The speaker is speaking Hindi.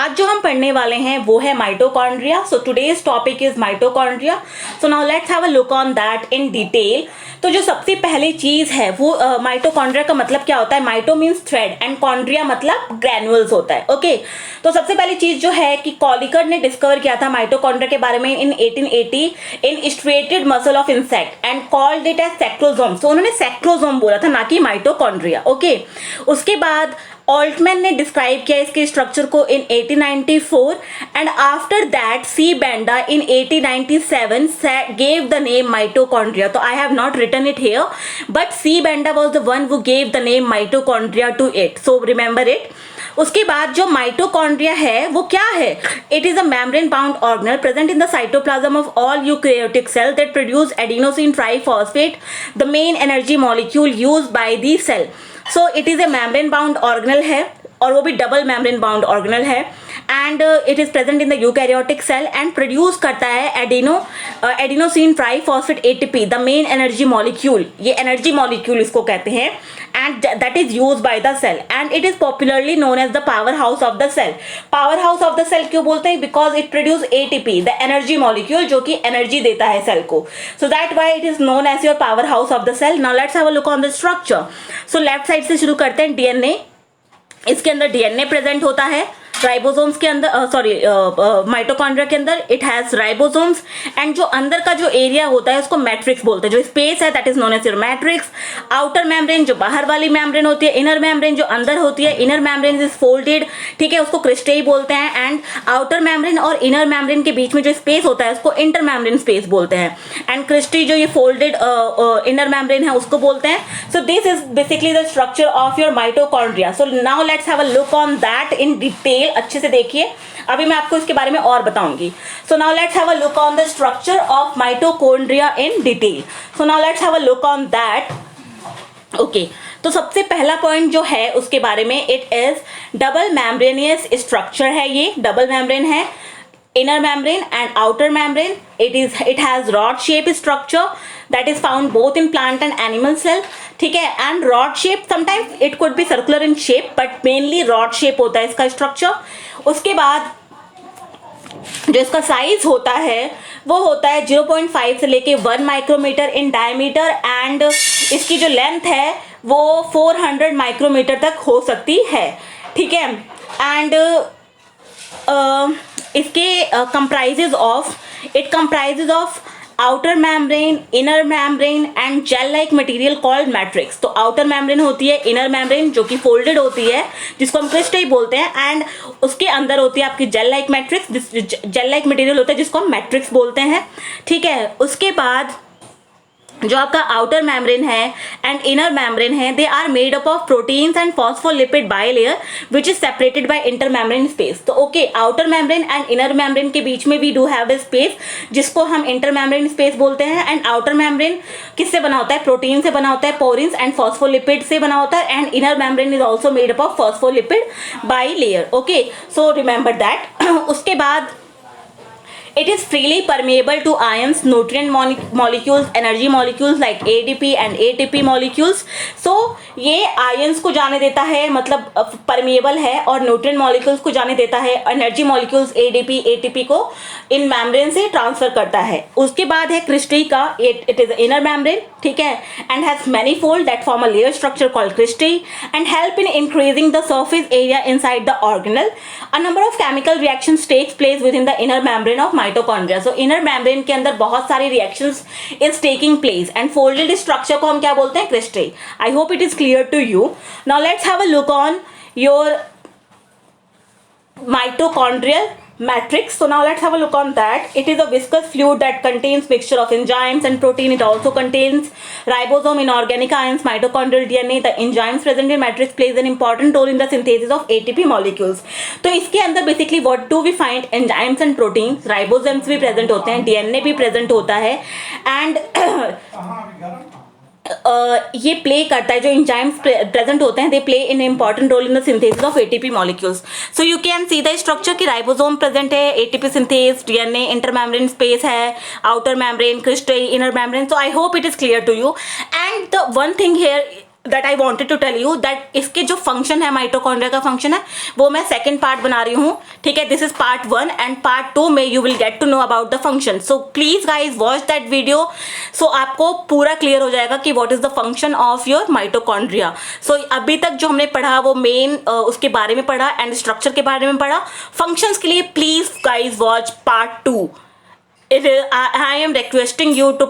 आज जो हम पढ़ने वाले हैं वो है mitochondria. So today's topic is mitochondria. So now let's have a look on that in detail. तो जो सबसे पहली चीज है वो माइटोकॉन्ड्रिया का मतलब क्या होता है. माइटो मीन्स थ्रेड एंड कॉन्ड्रिया मतलब ग्रैनुअल्स होता है. ओके तो सबसे पहली चीज जो है कि कॉलिकर ने डिस्कवर किया था माइटोकॉन्ड्रिया के बारे में in 1880 in striated muscle of insect and called it as sarcosome. तो उन्होंने सेक्ट्रोसोम बोला था, ना कि माइटोकॉन्ड्रिया. ओके उसके बाद ऑल्टमैन ने डिस्क्राइब किया इसके स्ट्रक्चर को in 1894 and after that C Benda in 1897 gave the name mitochondria. तो I have not written it here, but C. Benda was the one who gave the name mitochondria to it. So remember it. उसके बाद जो माइटोकॉन्ड्रिया है वो क्या है. It is a membrane bound organelle present in the cytoplasm of all eukaryotic cell that produce adenosine triphosphate, the main energy molecule used by the cell. So it is a membrane bound organelle है और वो भी डबल मेम्ब्रेन बाउंड ऑर्गेनल है and it is present in the eukaryotic cell and produce करता है adenosine triphosphate ATP, the main energy molecule. ये एनर्जी मॉलिक्यूल इसको कहते हैं and that is used by the cell and it is popularly known as the power house of the cell. Power house of the cell क्यों बोलते हैं? Because it produce ATP, the energy molecule जो कि एनर्जी देता है सेल को. So that why it is known as your power house of the cell. Now let's have a look on the structure. So left side से शुरू करते हैं. डीएनए, इसके अंदर डीएनए प्रेजेंट होता है. राइबोसोम्स के अंदर माइटोकॉन्ड्रिया के अंदर इट हैज राइबोसोम्स एंड जो अंदर का जो एरिया होता है उसको मैट्रिक्स बोलते हैं. जो स्पेस है that is known as your matrix. Outer membrane जो बाहर वाली मेम्ब्रेन होती है, इनर मेम्ब्रेन जो अंदर होती है, इनर मेम्ब्रेन इज फोल्डेड, ठीक है, उसको क्रिस्टेई बोलते हैं. एंड आउटर मेम्ब्रेन और इनर मेम्ब्रेन के बीच में जो स्पेस होता है उसको इंटर मेम्ब्रेन स्पेस बोलते हैं. एंड क्रिस्टी जो ये फोल्डेड इनर मेम्ब्रेन है उसको बोलते हैं. So this is basically the structure of your mitochondria. So now let's have a look on that in detail. अच्छे से देखिए, अभी मैं आपको इसके बारे में और बताऊंगी. So now let's have a look on the structure of mitochondria in detail. So now let's have a look on that. Okay तो सबसे पहला पॉइंट जो है उसके बारे में, it is double membranosus structure है. ये डबल मेम्ब्रेन है, inner membrane and outer membrane. It has rod shape structure that is found both in plant and animal cell. ठीक है, and rod shape sometimes it could be circular in shape but mainly rod shape होता है इसका स्ट्रक्चर. उसके बाद जो इसका साइज होता है वो होता है 0.5 से लेके 1 माइक्रोमीटर इन डायमीटर एंड इसकी जो लेंथ है वो 400 माइक्रोमीटर तक हो सकती है. ठीक है, एंड इसके comprises of outer membrane, inner membrane and gel like material called matrix. तो आउटर मेम्ब्रेन होती है, इनर मेम्ब्रेन जो कि फोल्डेड होती है जिसको हम क्रिस्टल बोलते हैं एंड उसके अंदर होती है आपकी gel like matrix, gel like material होता है जिसको हम मैट्रिक्स बोलते हैं. ठीक है, उसके बाद जो आपका आउटर मेम्ब्रेन है एंड इनर मेम्ब्रेन है, they are made up of proteins and phospholipid bilayer which is separated by inter membrane space. तो okay, outer membrane and inner membrane के बीच में we do have a space जिसको हम इंटर मेम्ब्रेन स्पेस बोलते हैं. एंड आउटर मेम्ब्रेन किससे बना होता है? प्रोटीन से बना होता है, पोरिन्स एंड फॉस्फोलिपिड से बना होता है. And inner membrane is also made up of phospholipid bilayer. Okay so remember that. उसके बाद it is freely permeable to ions, nutrient molecules, energy molecules like ADP and ATP molecules. So ये ions को जाने देता है, मतलब permeable है, और nutrient molecules को जाने देता है, energy molecules ADP ATP को इन membrane से transfer करता है. उसके बाद है cristae का, it is inner membrane, ठीक है, and has manifold that form a layer structure called cristae and help in increasing the surface area inside the organelle. A number of chemical reactions takes place within the inner membrane of mitochondria. So inner membrane के अंदर बहुत सारी reactions is taking place and folded structure को हम क्या बोलते हैं? Crystal. I hope it is clear to you. Now let's have a look on your mitochondrial matrix. So now let's have a look on that. It is a viscous fluid that contains mixture of enzymes and protein. It also contains ribosome, inorganic ions, mitochondrial DNA. The enzymes present in matrix plays an important role in the synthesis of ATP molecules. तो इसके अंदर basically what do we find? Enzymes and proteins. Ribosomes भी present होते हैं, DNA भी present होता है and ये प्ले करता है, जो इंजाइम्स प्रेजेंट होते हैं, they play in important role in the synthesis of ATP molecules. So you can see the structure की राइबोसोम प्रेजेंट है, ATP synthase, DNA, inter membrane space है, outer membrane, crystal, inner membrane. So I hope it is clear to you. And the one thing here that I wanted to tell you that इसके जो फंक्शन है, माइटोकॉन्ड्रिया का फंक्शन है, वो मैं सेकेंड पार्ट बना रही हूँ, ठीक है। This is part 1 and part 2 में you will get to know about the function. So please guys watch that video, so आपको पूरा क्लियर हो जाएगा कि what is the function of your mitochondria. So अभी तक जो हमने पढ़ा वो मेन उसके बारे में पढ़ा एंड स्ट्रक्चर के बारे में पढ़ा। फंक्शंस के लिए please guys watch part 2। I am requesting you to